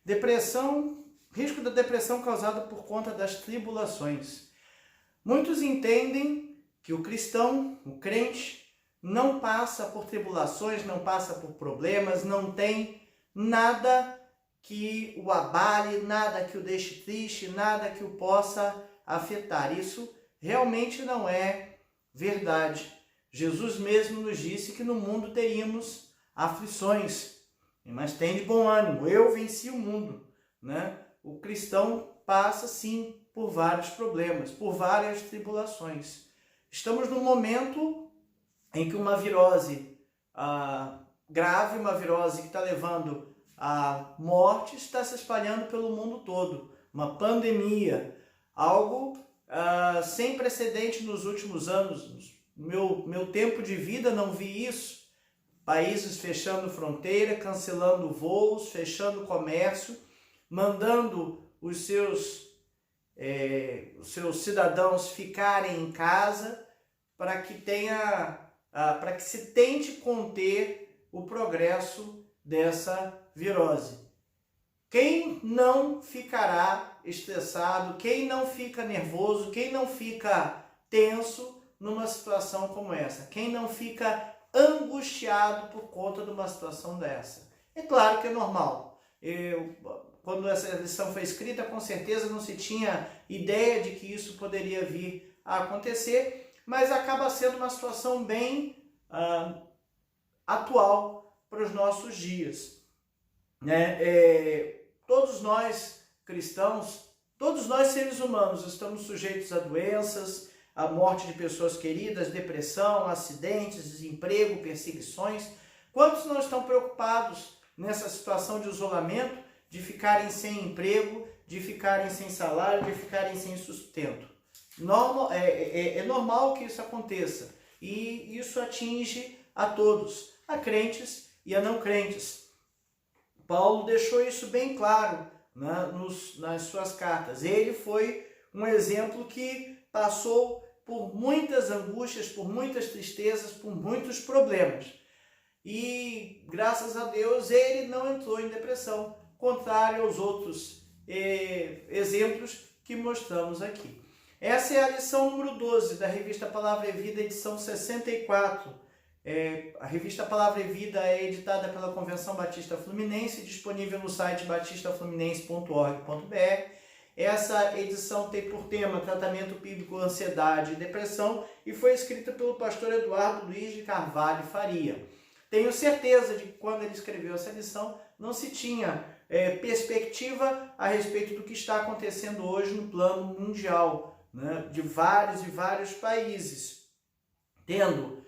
Depressão, risco da depressão causada por conta das tribulações. Muitos entendem que o cristão, o crente, não passa por tribulações, não passa por problemas, não tem nada que o abale, nada que o deixe triste, nada que o possa afetar. Isso realmente não é verdade. Jesus mesmo nos disse que no mundo teríamos aflições, mas tem de bom ânimo, eu venci o mundo, né? O cristão passa sim por vários problemas, por várias tribulações. Estamos num momento em que uma virose grave, uma virose que está levando à morte, está se espalhando pelo mundo todo. Uma pandemia, algo sem precedente nos últimos anos. Meu tempo de vida não vi isso. Países fechando fronteira, cancelando voos, fechando comércio, mandando os seus cidadãos ficarem em casa para que se tente conter o progresso dessa virose. Quem não ficará estressado, quem não fica nervoso, quem não fica tenso numa situação como essa? Quem não fica angustiado por conta de uma situação dessa? É claro que é normal. Quando essa lição foi escrita, com certeza não se tinha ideia de que isso poderia vir a acontecer, mas acaba sendo uma situação bem atual para os nossos dias, né? Todos nós cristãos, todos nós seres humanos, estamos sujeitos a doenças, a morte de pessoas queridas, depressão, acidentes, desemprego, perseguições. Quantos não estão preocupados nessa situação de isolamento, de ficarem sem emprego, de ficarem sem salário, de ficarem sem sustento? É normal que isso aconteça, e isso atinge a todos, a crentes e a não crentes. Paulo deixou isso bem claro, né, nas suas cartas. Ele foi um exemplo que passou por muitas angústias, por muitas tristezas, por muitos problemas. E, graças a Deus, ele não entrou em depressão, contrário aos outros exemplos que mostramos aqui. Essa é a lição número 12 da revista Palavra e Vida, edição 64. A revista Palavra e Vida é editada pela Convenção Batista Fluminense, disponível no site batistafluminense.org.br. Essa edição tem por tema Tratamento Bíblico, Ansiedade e Depressão e foi escrita pelo pastor Eduardo Luiz de Carvalho Faria. Tenho certeza de que quando ele escreveu essa lição não se tinha perspectiva a respeito do que está acontecendo hoje no plano mundial, né, de vários e vários países, tendo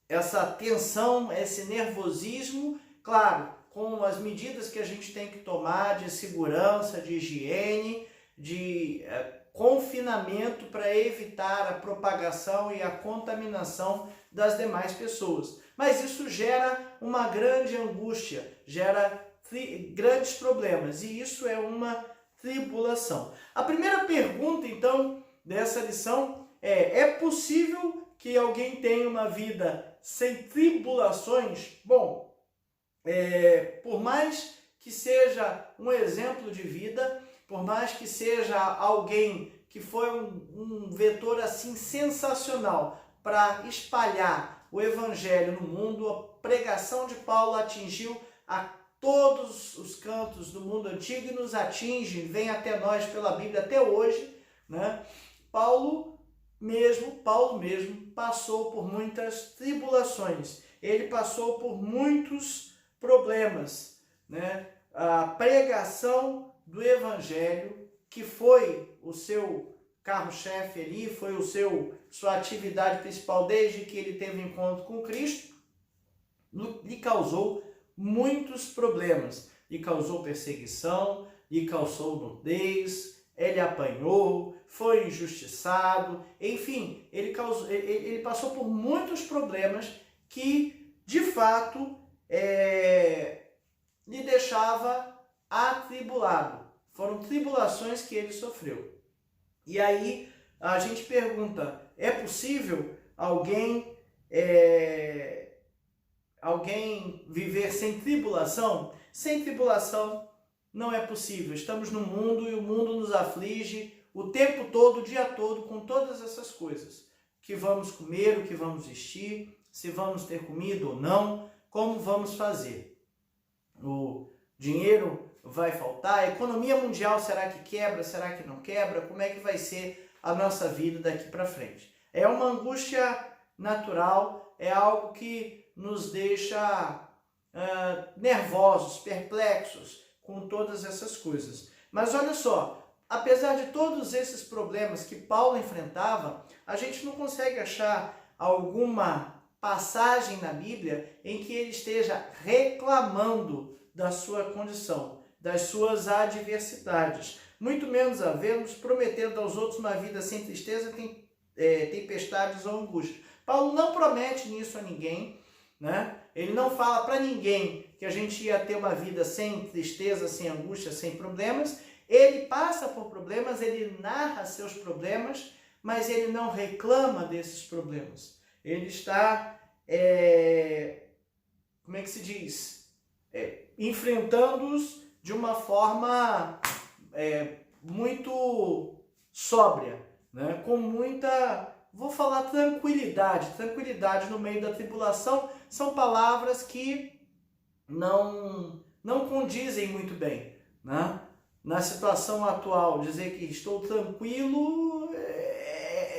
essa tensão, esse nervosismo, claro, com as medidas que a gente tem que tomar de segurança, de higiene, de confinamento para evitar a propagação e a contaminação das demais pessoas. Mas isso gera uma grande angústia, gera grandes problemas, e isso é uma tribulação. A primeira pergunta, então, dessa lição é possível que alguém tenha uma vida sem tribulações? Bom, por mais que seja um exemplo de vida, por mais que seja alguém que foi um vetor assim sensacional para espalhar o evangelho no mundo, a pregação de Paulo atingiu a todos os cantos do mundo antigo e nos atinge, vem até nós pela Bíblia até hoje, né? Paulo mesmo passou por muitas tribulações, ele passou por muitos problemas, né? A pregação do evangelho, que foi o seu carro-chefe ali, foi sua atividade principal desde que ele teve encontro com Cristo, lhe causou muitos problemas, lhe causou perseguição, lhe causou nudez, ele apanhou, foi injustiçado, enfim, ele passou por muitos problemas que, de fato, lhe deixava atribulado. Foram tribulações que ele sofreu. E aí a gente pergunta, é possível alguém viver sem tribulação? Sem tribulação não é possível. Estamos no mundo e o mundo nos aflige o tempo todo, o dia todo, com todas essas coisas. O que vamos comer, o que vamos vestir, se vamos ter comida ou não, como vamos fazer. O dinheiro vai faltar, a economia mundial será que quebra, será que não quebra? Como é que vai ser a nossa vida daqui para frente? É uma angústia natural, é algo que nos deixa nervosos, perplexos com todas essas coisas. Mas olha só, apesar de todos esses problemas que Paulo enfrentava, a gente não consegue achar alguma passagem na Bíblia em que ele esteja reclamando da sua condição, das suas adversidades. Muito menos a vermos prometendo aos outros uma vida sem tristeza, tempestades ou angústia. Paulo não promete nisso a ninguém, né? Ele não fala para ninguém que a gente ia ter uma vida sem tristeza, sem angústia, sem problemas. Ele passa por problemas, ele narra seus problemas, mas ele não reclama desses problemas. Ele está, como é que se diz? Enfrentando-os de uma forma muito sóbria, né? Com muita, vou falar tranquilidade no meio da tribulação. São palavras que não condizem muito bem, né? Na situação atual, dizer que estou tranquilo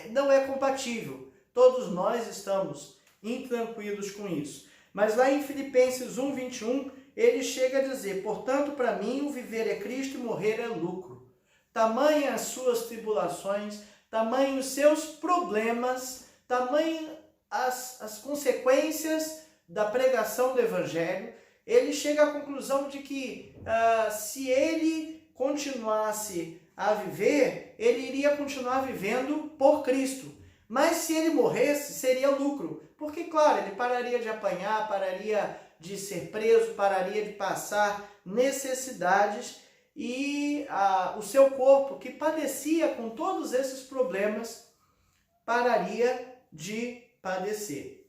não é compatível. Todos nós estamos intranquilos com isso. Mas lá em Filipenses 1:21, ele chega a dizer: portanto, para mim, o viver é Cristo e morrer é lucro. Tamanha as suas tribulações, tamanho os seus problemas, tamanho as consequências da pregação do Evangelho. Ele chega à conclusão de que se ele continuasse a viver, ele iria continuar vivendo por Cristo. Mas se ele morresse, seria lucro. Porque, claro, ele pararia de apanhar, pararia de ser preso, pararia de passar necessidades e o seu corpo, que padecia com todos esses problemas, pararia de padecer.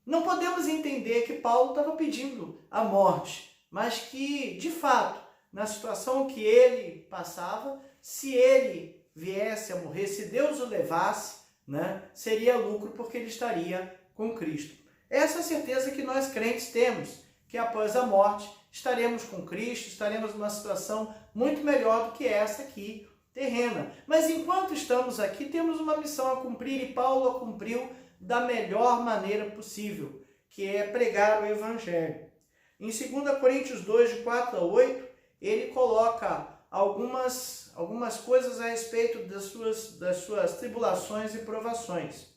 Não podemos entender que Paulo estava pedindo a morte, mas que, de fato, na situação que ele passava, se ele viesse a morrer, se Deus o levasse, né, seria lucro, porque ele estaria com Cristo. Essa é a certeza que nós crentes temos, que após a morte estaremos com Cristo, estaremos numa situação muito melhor do que essa aqui, terrena. Mas enquanto estamos aqui, temos uma missão a cumprir, e Paulo a cumpriu da melhor maneira possível, que é pregar o Evangelho. Em 2 Coríntios 2, de 4 a 8, ele coloca algumas coisas a respeito das suas tribulações e provações.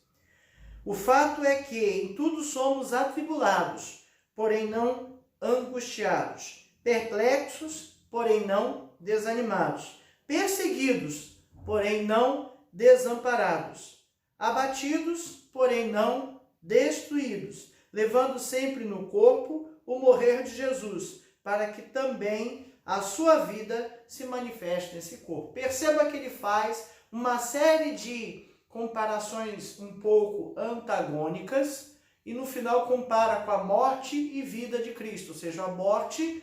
O fato é que em tudo somos atribulados, porém não angustiados, perplexos, porém não desanimados, perseguidos, porém não desamparados, abatidos, porém não destruídos, levando sempre no corpo o morrer de Jesus, para que também a sua vida se manifeste nesse corpo. Perceba que ele faz uma série de comparações um pouco antagônicas e no final compara com a morte e vida de Cristo, ou seja, a morte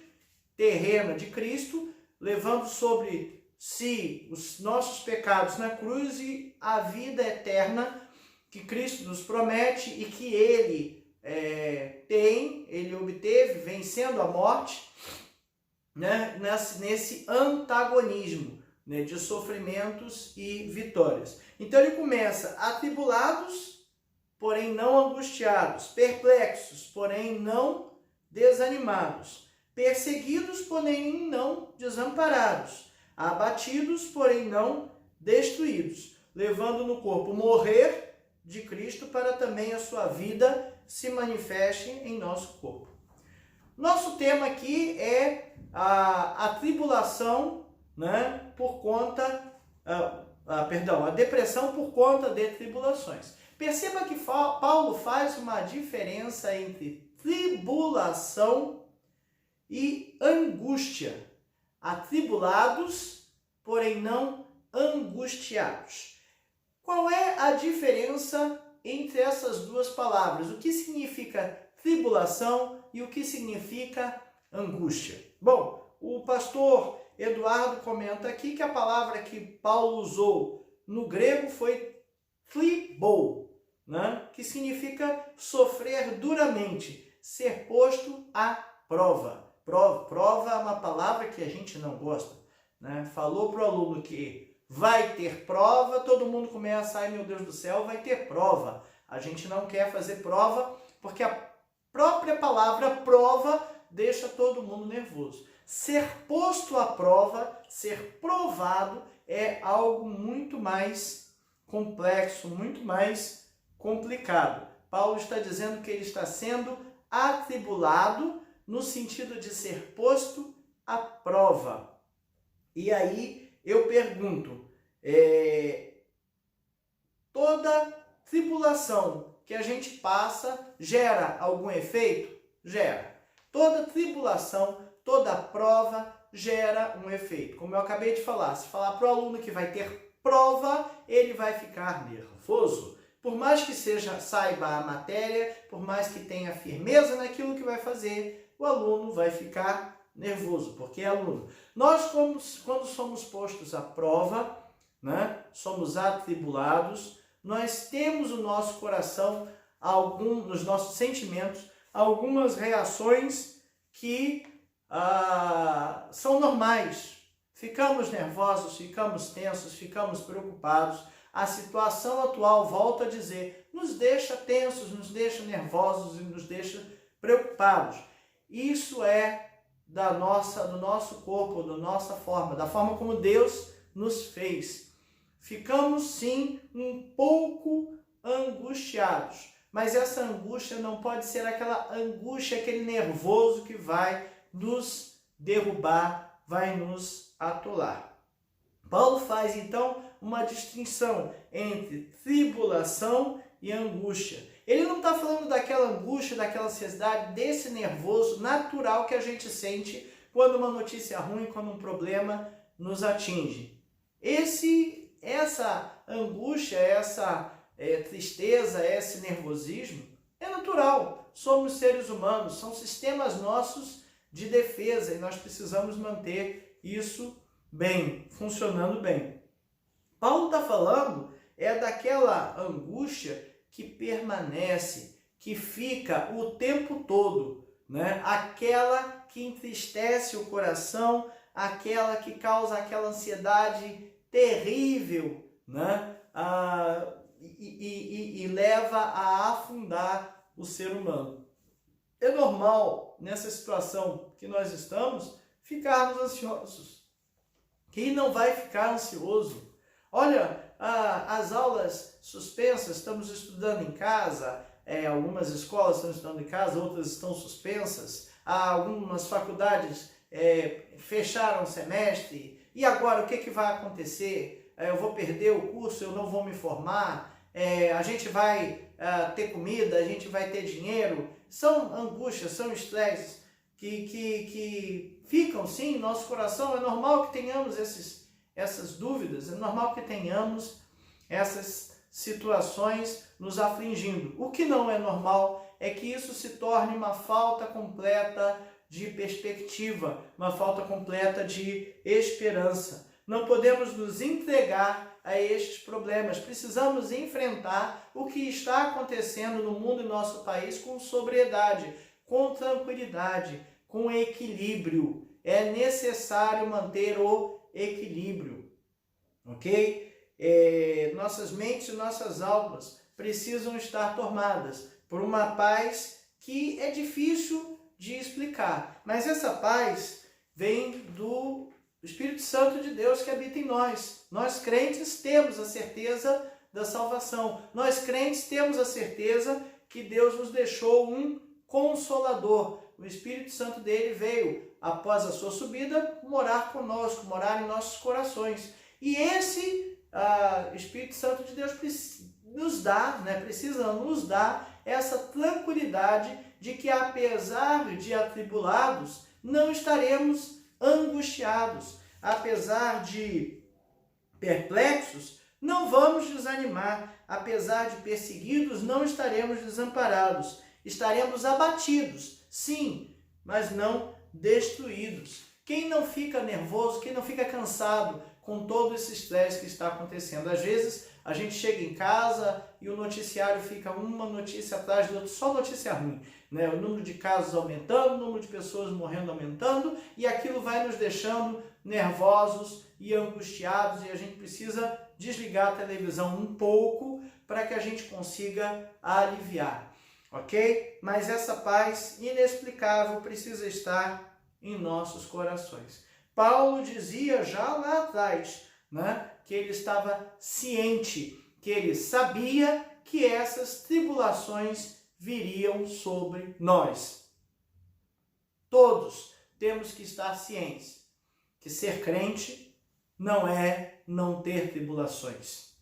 terrena de Cristo, levando sobre si os nossos pecados na cruz, e a vida eterna que Cristo nos promete e que ele ele obteve vencendo a morte, né, nesse antagonismo, né, de sofrimentos e vitórias. Então ele começa: atribulados, porém não angustiados, perplexos, porém não desanimados, perseguidos, porém não desamparados, abatidos, porém não destruídos, levando no corpo o morrer de Cristo, para também a sua vida se manifeste em nosso corpo. Nosso tema aqui é a tribulação, né, por conta, a depressão por conta de tribulações. Perceba que Paulo faz uma diferença entre tribulação e angústia. Atribulados, porém não angustiados. Qual é a diferença entre essas duas palavras? O que significa tribulação e o que significa angústia? Bom, o pastor Eduardo comenta aqui que a palavra que Paulo usou no grego foi thlibou, né? Que significa sofrer duramente, ser posto à prova. Prova é uma palavra que a gente não gosta, né? Falou para o aluno que vai ter prova, todo mundo começa, ai meu Deus do céu, vai ter prova. A gente não quer fazer prova porque a própria palavra prova deixa todo mundo nervoso. Ser posto à prova, ser provado, é algo muito mais complexo, muito mais complicado. Paulo está dizendo que ele está sendo atribulado no sentido de ser posto à prova. E aí eu pergunto, toda tribulação que a gente passa gera algum efeito? Gera. Toda tribulação, toda prova gera um efeito. Como eu acabei de falar, se falar para o aluno que vai ter prova, ele vai ficar nervoso. Por mais que saiba a matéria, por mais que tenha firmeza naquilo que vai fazer, o aluno vai ficar nervoso, porque é aluno. Nós, quando somos postos à prova, né, somos atribulados, nós temos no nosso coração, nos nossos sentimentos, algumas reações que são normais. Ficamos nervosos, ficamos tensos, ficamos preocupados. A situação atual, volto a dizer, nos deixa tensos, nos deixa nervosos e nos deixa preocupados. Isso é do nosso corpo, da nossa forma, da forma como Deus nos fez. Ficamos sim um pouco angustiados, mas essa angústia não pode ser aquela angústia, aquele nervoso que vai nos derrubar, vai nos atolar. Paulo faz então uma distinção entre tribulação e angústia. Ele não está falando daquela angústia, daquela ansiedade, desse nervoso natural que a gente sente quando uma notícia ruim, quando um problema nos atinge. Essa angústia, essa tristeza, esse nervosismo é natural. Somos seres humanos, são sistemas nossos de defesa e nós precisamos manter isso bem, funcionando bem. Paulo está falando daquela angústia que permanece, que fica o tempo todo, né? Aquela que entristece o coração, aquela que causa aquela ansiedade terrível, né? E leva a afundar o ser humano. É normal, nessa situação que nós estamos, ficarmos ansiosos. Quem não vai ficar ansioso? Olha, as aulas suspensas, estamos estudando em casa, algumas escolas estão estudando em casa, outras estão suspensas, algumas faculdades fecharam o semestre, e agora o que vai acontecer? Eu vou perder o curso, eu não vou me formar, a gente vai ter comida, a gente vai ter dinheiro. São angústias, são estresses que ficam sim em nosso coração. É normal que tenhamos essas dúvidas, é normal que tenhamos essas situações nos afligindo. O que não é normal é que isso se torne uma falta completa de perspectiva, uma falta completa de esperança. Não podemos nos entregar a estes problemas. Precisamos enfrentar o que está acontecendo no mundo e no nosso país com sobriedade, com tranquilidade, com equilíbrio. É necessário manter o equilíbrio, ok? Nossas mentes e nossas almas precisam estar tomadas por uma paz que é difícil de explicar, mas essa paz vem do Espírito Santo de Deus que habita em nós. Nós crentes temos a certeza da salvação. Nós crentes temos a certeza que Deus nos deixou um Consolador. O Espírito Santo dele veio, após a sua subida, morar conosco, morar em nossos corações. E esse Espírito Santo de Deus precisa nos dar essa tranquilidade de que, apesar de atribulados, não estaremos angustiados. Apesar de perplexos, não vamos desanimar. Apesar de perseguidos, não estaremos desamparados. Estaremos abatidos, sim, mas não destruídos. Quem não fica nervoso, quem não fica cansado com todo esse estresse que está acontecendo? Às vezes a gente chega em casa e o noticiário fica uma notícia atrás de outra, só notícia ruim, né? O número de casos aumentando, o número de pessoas morrendo aumentando, e aquilo vai nos deixando nervosos e angustiados, e a gente precisa desligar a televisão um pouco para que a gente consiga aliviar, ok? Mas essa paz inexplicável precisa estar em nossos corações. Paulo dizia já lá atrás, né, que ele estava ciente, que ele sabia que essas tribulações viriam sobre nós. Todos temos que estar cientes que ser crente não é não ter tribulações.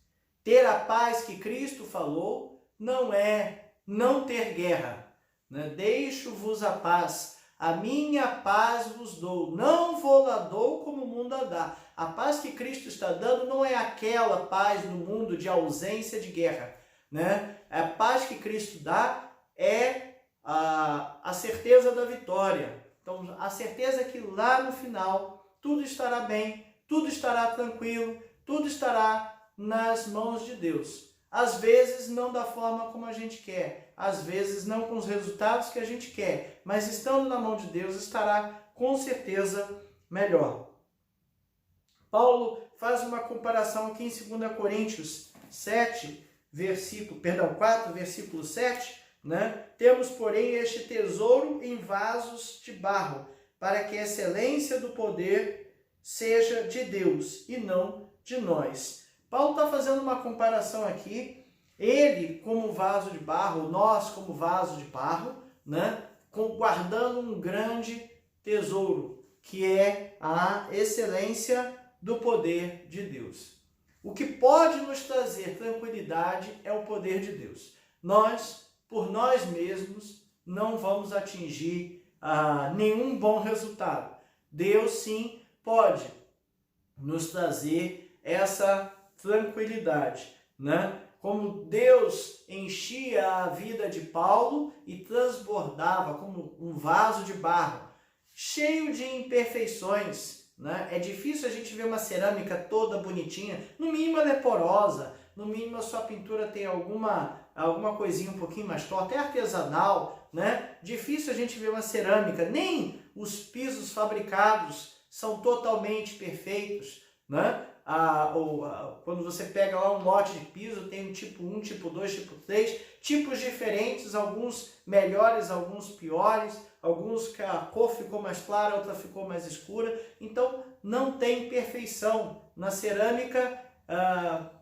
Ter a paz que Cristo falou não é não ter guerra, né? Deixo-vos a paz, a minha paz vos dou, não vou lá dou como o mundo a dá. A paz que Cristo está dando não é aquela paz do mundo de ausência de guerra, né? A paz que Cristo dá é a certeza da vitória. Então, a certeza que lá no final tudo estará bem, tudo estará tranquilo, tudo estará nas mãos de Deus. Às vezes não da forma como a gente quer, às vezes não com os resultados que a gente quer, mas estando na mão de Deus estará com certeza melhor. Paulo faz uma comparação aqui em 2 Coríntios 4, versículo 7, né? Temos, porém, este tesouro em vasos de barro, para que a excelência do poder seja de Deus e não de nós. Paulo está fazendo uma comparação aqui, ele como vaso de barro, nós como vaso de barro, né? Guardando um grande tesouro, que é a excelência do poder de Deus. O que pode nos trazer tranquilidade é o poder de Deus. Nós, por nós mesmos, não vamos atingir nenhum bom resultado. Deus, sim, pode nos trazer essa tranquilidade, né? Como Deus enchia a vida de Paulo e transbordava como um vaso de barro, cheio de imperfeições, né? É difícil a gente ver uma cerâmica toda bonitinha, no mínimo ela é porosa, no mínimo a sua pintura tem alguma coisinha um pouquinho mais torta, é artesanal, né? Difícil a gente ver uma cerâmica, nem os pisos fabricados são totalmente perfeitos, né? Quando você pega lá um lote de piso, tem um tipo 1, tipo 2, tipo 3, tipos diferentes, alguns melhores, alguns piores, alguns que a cor ficou mais clara, outra ficou mais escura. Então, não tem perfeição na cerâmica,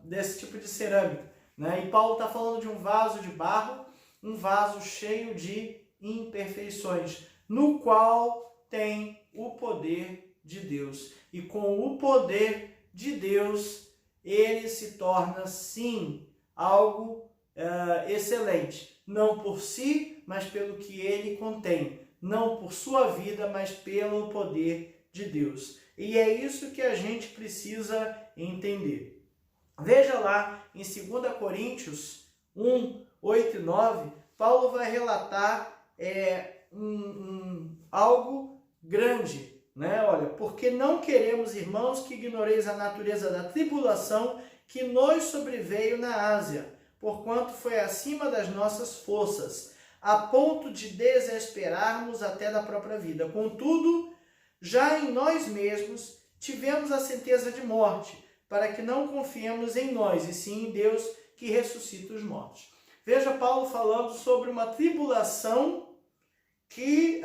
desse tipo de cerâmica, né? E Paulo está falando de um vaso de barro, um vaso cheio de imperfeições, no qual tem o poder de Deus. E com o poder de Deus, ele se torna, sim, algo excelente. Não por si, mas pelo que ele contém. Não por sua vida, mas pelo poder de Deus. E é isso que a gente precisa entender. Veja lá em 2 Coríntios 1, 8 e 9, Paulo vai relatar algo grande, né? Olha, porque não queremos, irmãos, que ignoreis a natureza da tribulação que nos sobreveio na Ásia, porquanto foi acima das nossas forças, a ponto de desesperarmos até da própria vida. Contudo, já em nós mesmos tivemos a sentença de morte, para que não confiemos em nós, e sim em Deus que ressuscita os mortos. Veja Paulo falando sobre uma tribulação que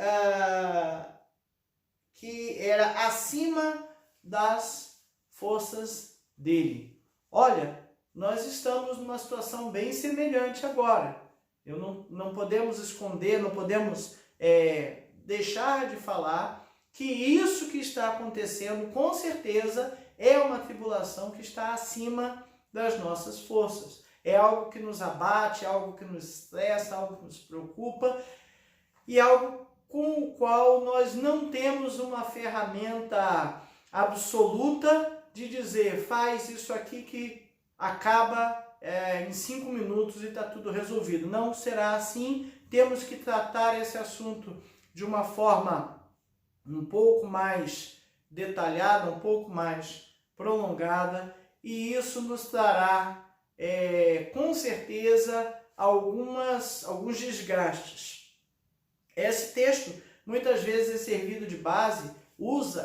era acima das forças dele. Olha, nós estamos numa situação bem semelhante agora. Não podemos esconder, não podemos deixar de falar que isso que está acontecendo, com certeza, é uma tribulação que está acima das nossas forças. É algo que nos abate, algo que nos estressa, algo que nos preocupa e algo com o qual nós não temos uma ferramenta absoluta de dizer, faz isso aqui que acaba em 5 minutos e está tudo resolvido. Não será assim. Temos que tratar esse assunto de uma forma um pouco mais detalhada, um pouco mais prolongada, e isso nos dará, com certeza, alguns desgastes. Esse texto muitas vezes é servido de base,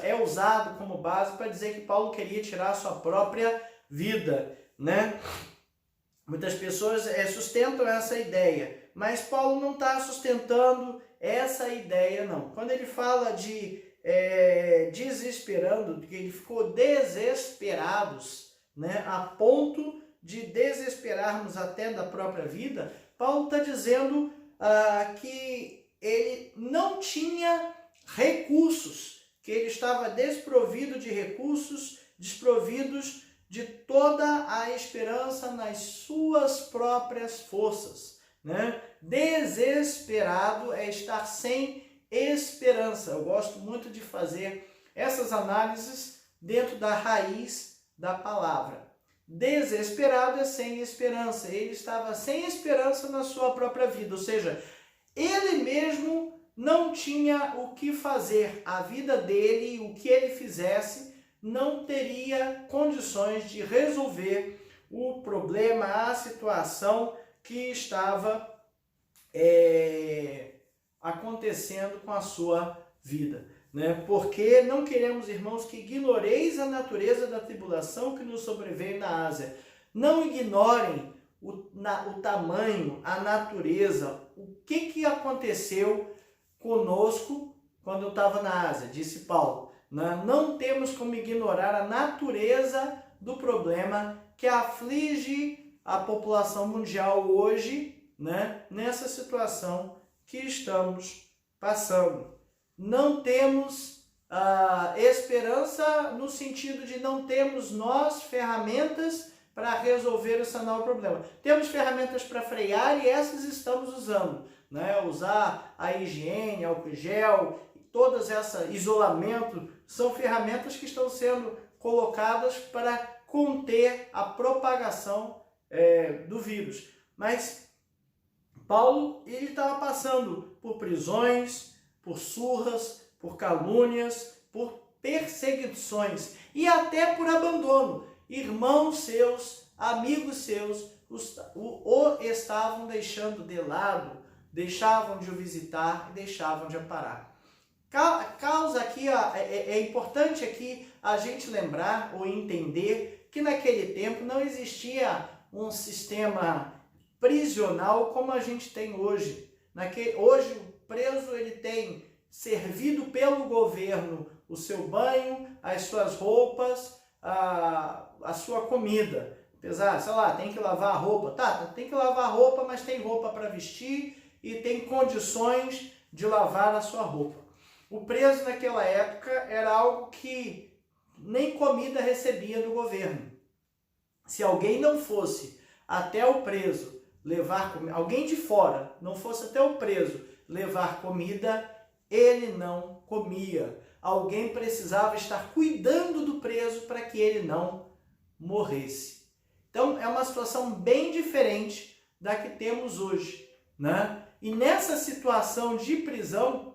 é usado como base para dizer que Paulo queria tirar a sua própria vida, né? Muitas pessoas sustentam essa ideia, mas Paulo não está sustentando essa ideia, não. Quando ele fala de desesperando, que ele ficou desesperados, né, a ponto de desesperarmos até da própria vida, Paulo está dizendo que ele não tinha recursos, que ele estava desprovido de recursos, desprovidos de toda a esperança nas suas próprias forças, né? Desesperado é estar sem esperança. Eu gosto muito de fazer essas análises dentro da raiz da palavra. Desesperado é sem esperança. Ele estava sem esperança na sua própria vida, ou seja, ele mesmo não tinha o que fazer. A vida dele, o que ele fizesse, não teria condições de resolver o problema, a situação que estava acontecendo com a sua vida, né? Porque não queremos, irmãos, que ignoreis a natureza da tribulação que nos sobreveio na Ásia. Não ignorem o tamanho, a natureza, o que aconteceu conosco quando eu estava na Ásia, disse Paulo. Não temos como ignorar a natureza do problema que aflige a população mundial hoje, né, nessa situação que estamos passando. Não temos esperança no sentido de não temos nós ferramentas para resolver e sanar o problema. Temos ferramentas para frear e essas estamos usando, né? Usar a higiene, álcool gel, todas essas isolamento, são ferramentas que estão sendo colocadas para conter a propagação do vírus. Mas Paulo, ele estava passando por prisões, por surras, por calúnias, por perseguições e até por abandono. Irmãos seus, amigos seus, o estavam deixando de lado, deixavam de o visitar e deixavam de amparar. Causa aqui, é importante aqui a gente lembrar ou entender que naquele tempo não existia um sistema prisional como a gente tem hoje. Hoje o preso ele tem servido pelo governo o seu banho, as suas roupas, a sua comida. Apesar, sei lá, tem que lavar a roupa. Tá, tem que lavar a roupa, mas tem roupa para vestir e tem condições de lavar a sua roupa. O preso naquela época era algo que nem comida recebia do governo. Se alguém não fosse até o preso levar comida, alguém de fora não fosse até o preso levar comida, ele não comia. Alguém precisava estar cuidando do preso para que ele não morresse. Então é uma situação bem diferente da que temos hoje, né? E nessa situação de prisão,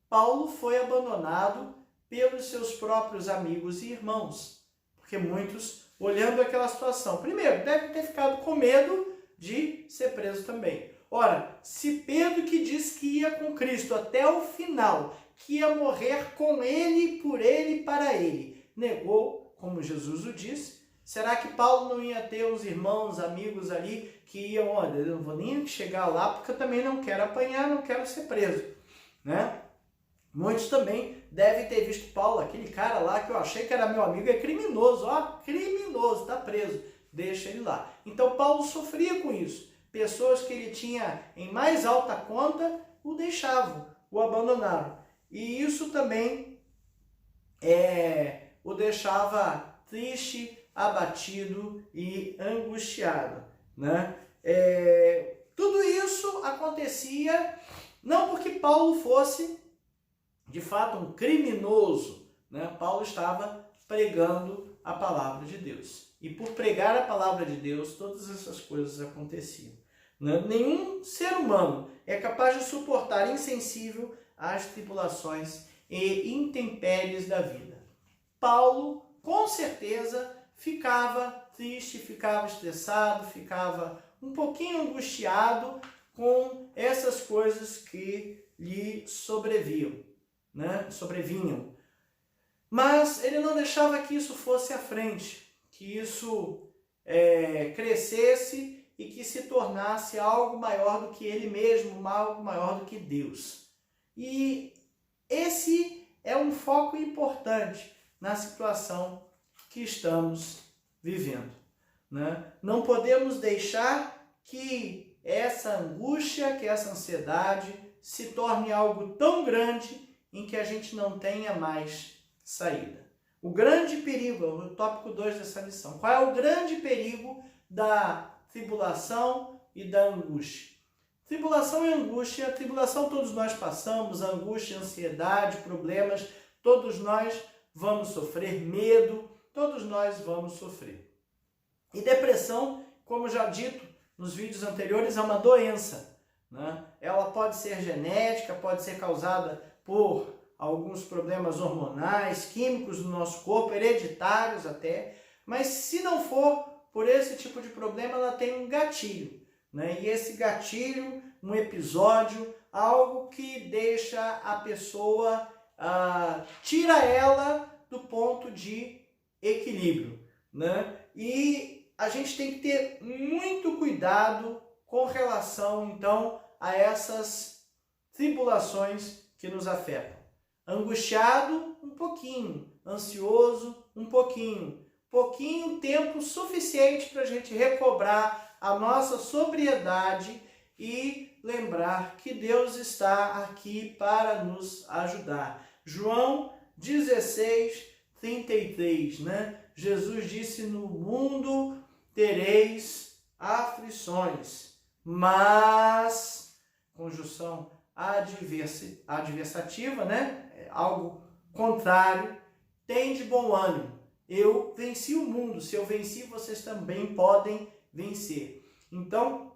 Paulo foi abandonado pelos seus próprios amigos e irmãos, porque muitos, olhando aquela situação, primeiro, devem ter ficado com medo de ser preso também. Ora, se Pedro, que diz que ia com Cristo até o final, que ia morrer com ele, por ele e para ele, negou, como Jesus o disse, será que Paulo não ia ter os irmãos, amigos ali que iam, olha, eu não vou nem chegar lá porque eu também não quero apanhar, não quero ser preso, né? Muitos também devem ter visto Paulo, aquele cara lá que eu achei que era meu amigo, é criminoso, ó, criminoso, tá preso, deixa ele lá. Então Paulo sofria com isso. Pessoas que ele tinha em mais alta conta o deixavam, o abandonaram. E isso também o deixava triste, abatido e angustiado, né? Tudo isso acontecia não porque Paulo fosse de fato um criminoso, né? Paulo estava pregando a palavra de Deus. E por pregar a palavra de Deus, todas essas coisas aconteciam, né? Nenhum ser humano é capaz de suportar insensível às tribulações e intempéries da vida. Paulo, com certeza, ficava triste, ficava estressado, ficava um pouquinho angustiado com essas coisas que lhe sobrevinham. Mas ele não deixava que isso fosse à frente, que isso crescesse e que se tornasse algo maior do que ele mesmo, algo maior do que Deus. E esse é um foco importante na situação que estamos vivendo, né? Não podemos deixar que essa angústia, que essa ansiedade se torne algo tão grande em que a gente não tenha mais saída. O grande perigo, o tópico 2 dessa lição. Qual é o grande perigo da tribulação e da angústia? Tribulação e angústia, tribulação todos nós passamos, angústia, ansiedade, problemas, todos nós vamos sofrer, medo, todos nós vamos sofrer. E depressão, como já dito nos vídeos anteriores, é uma doença, né? Ela pode ser genética, pode ser causada por alguns problemas hormonais, químicos no nosso corpo, hereditários até, mas se não for por esse tipo de problema, ela tem um gatilho, né? E esse gatilho, um episódio, algo que deixa a pessoa, tira ela do ponto de equilíbrio, né? E a gente tem que ter muito cuidado com relação, então, a essas tribulações que nos afetam. Angustiado, um pouquinho. Ansioso, um pouquinho. Pouquinho tempo suficiente para a gente recobrar a nossa sobriedade e lembrar que Deus está aqui para nos ajudar. João 16:33, né? Jesus disse: no mundo tereis aflições, mas, conjunção adversativa, né? Algo contrário, tem de bom ânimo. Eu venci o mundo, se eu venci, vocês também podem vencer. Então,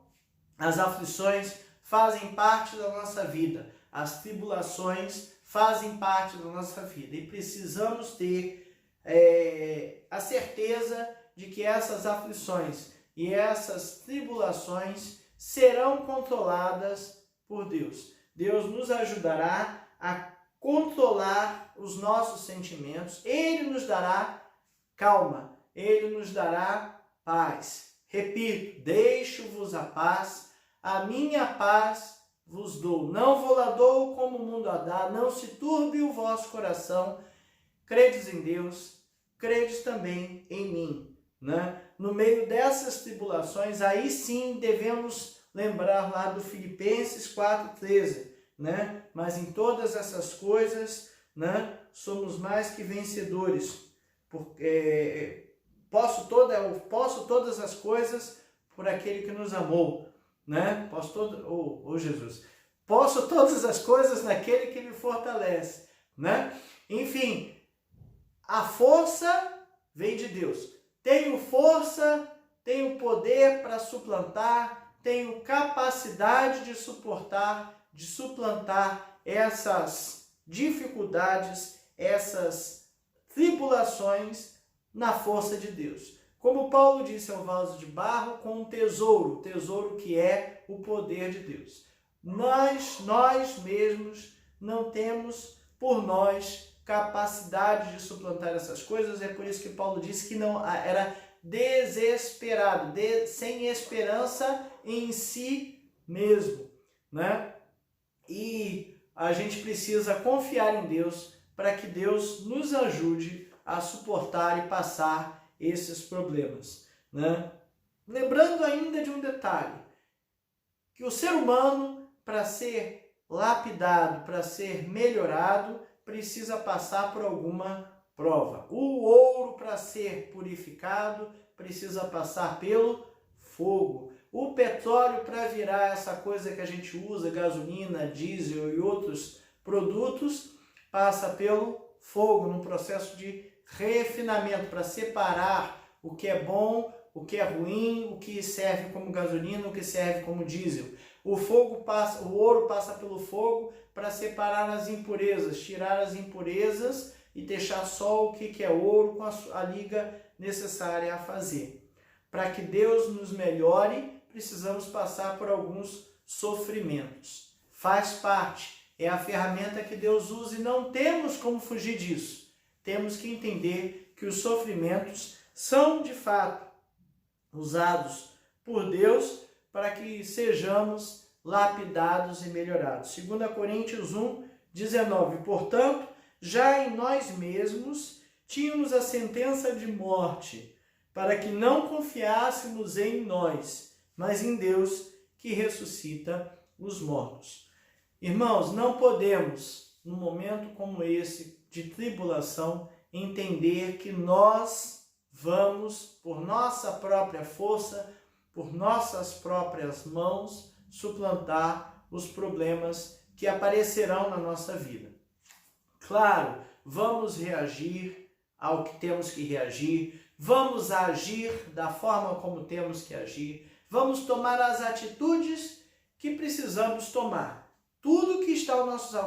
as aflições fazem parte da nossa vida, as tribulações fazem parte da nossa vida e precisamos ter a certeza de que essas aflições e essas tribulações serão controladas por Deus. Deus nos ajudará a controlar os nossos sentimentos, Ele nos dará calma, Ele nos dará paz. Repito, deixo-vos a paz, a minha paz vos dou. Não vou lá dou como o mundo a dá, não se turbe o vosso coração. Credes em Deus, credes também em mim, né? No meio dessas tribulações, aí sim devemos lembrar lá do Filipenses 4:13, né? Mas em todas essas coisas, né, somos mais que vencedores. Posso todas as coisas por aquele que nos amou, né? Jesus. Posso todas as coisas naquele que me fortalece, né? Enfim, a força vem de Deus. Tenho força, tenho poder para suplantar, tenho capacidade de suplantar essas dificuldades, essas tribulações na força de Deus. Como Paulo disse, é um vaso de barro com um tesouro que é o poder de Deus. Nós mesmos não temos por nós capacidade de suplantar essas coisas, é por isso que Paulo disse que não era desesperado, sem esperança em si mesmo, né? E a gente precisa confiar em Deus para que Deus nos ajude a suportar e passar esses problemas, né? Lembrando ainda de um detalhe, que o ser humano, para ser lapidado, para ser melhorado, precisa passar por alguma prova. O ouro, para ser purificado, precisa passar pelo fogo. O petróleo, para virar essa coisa que a gente usa, gasolina, diesel e outros produtos, passa pelo fogo, num processo de refinamento, para separar o que é bom, o que é ruim, o que serve como gasolina, o que serve como diesel. O ouro passa pelo fogo para separar as impurezas, tirar as impurezas e deixar só o que é ouro com a liga necessária a fazer. Para que Deus nos melhore, precisamos passar por alguns sofrimentos. Faz parte, é a ferramenta que Deus usa e não temos como fugir disso. Temos que entender que os sofrimentos são, de fato, usados por Deus para que sejamos lapidados e melhorados. 2 Coríntios 1, 19. Portanto, já em nós mesmos tínhamos a sentença de morte, para que não confiássemos em nós, mas em Deus que ressuscita os mortos. Irmãos, não podemos, num momento como esse de tribulação, entender que nós vamos, por nossa própria força, por nossas próprias mãos, suplantar os problemas que aparecerão na nossa vida. Claro, vamos reagir ao que temos que reagir, vamos agir da forma como temos que agir, vamos tomar as atitudes que precisamos tomar. Tudo que está ao nosso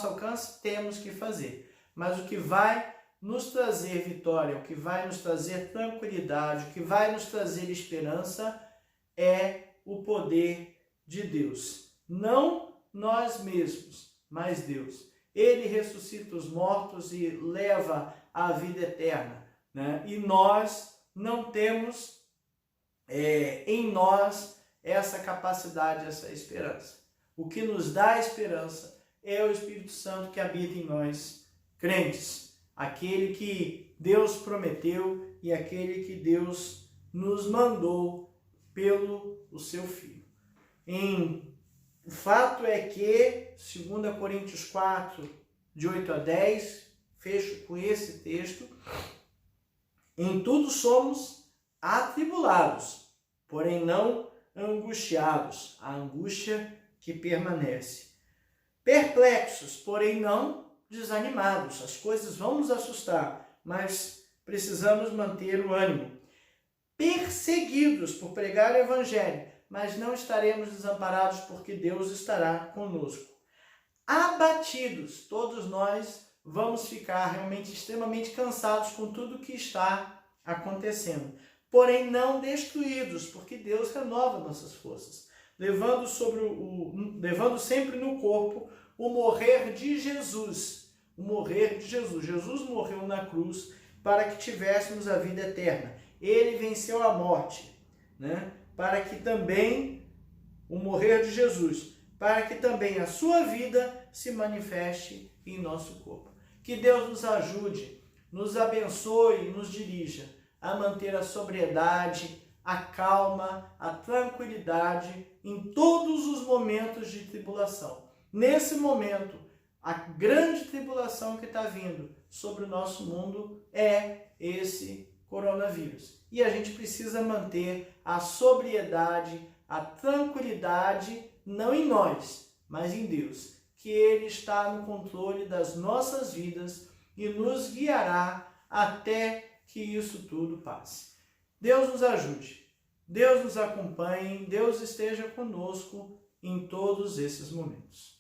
alcance temos que fazer, mas o que vai nos trazer vitória, o que vai nos trazer tranquilidade, o que vai nos trazer esperança é o poder de Deus. Não nós mesmos, mas Deus. Ele ressuscita os mortos e leva à vida eterna, né? E nós não temos em nós essa capacidade, essa esperança. O que nos dá esperança é o Espírito Santo que habita em nós, crentes. Aquele que Deus prometeu e aquele que Deus nos mandou pelo o seu Filho. O fato é que, 2 Coríntios 4, de 8 a 10, fecho com esse texto, em tudo somos atribulados, porém não angustiados, a angústia que permanece. Perplexos, porém não desanimados. As coisas vão nos assustar, mas precisamos manter o ânimo. Perseguidos por pregar o Evangelho, mas não estaremos desamparados porque Deus estará conosco. Abatidos, todos nós vamos ficar realmente extremamente cansados com tudo que está acontecendo. Porém não destruídos, porque Deus renova nossas forças, levando sempre no corpo o morrer de Jesus. O morrer de Jesus. Jesus morreu na cruz para que tivéssemos a vida eterna. Ele venceu a morte, né? Para que também o morrer de Jesus, para que também a sua vida se manifeste em nosso corpo. Que Deus nos ajude, nos abençoe e nos dirija a manter a sobriedade, a calma, a tranquilidade em todos os momentos de tribulação. Nesse momento, a grande tribulação que está vindo sobre o nosso mundo é esse coronavírus. E a gente precisa manter a sobriedade, a tranquilidade, não em nós, mas em Deus, que Ele está no controle das nossas vidas e nos guiará até que isso tudo passe. Deus nos ajude, Deus nos acompanhe, Deus esteja conosco em todos esses momentos.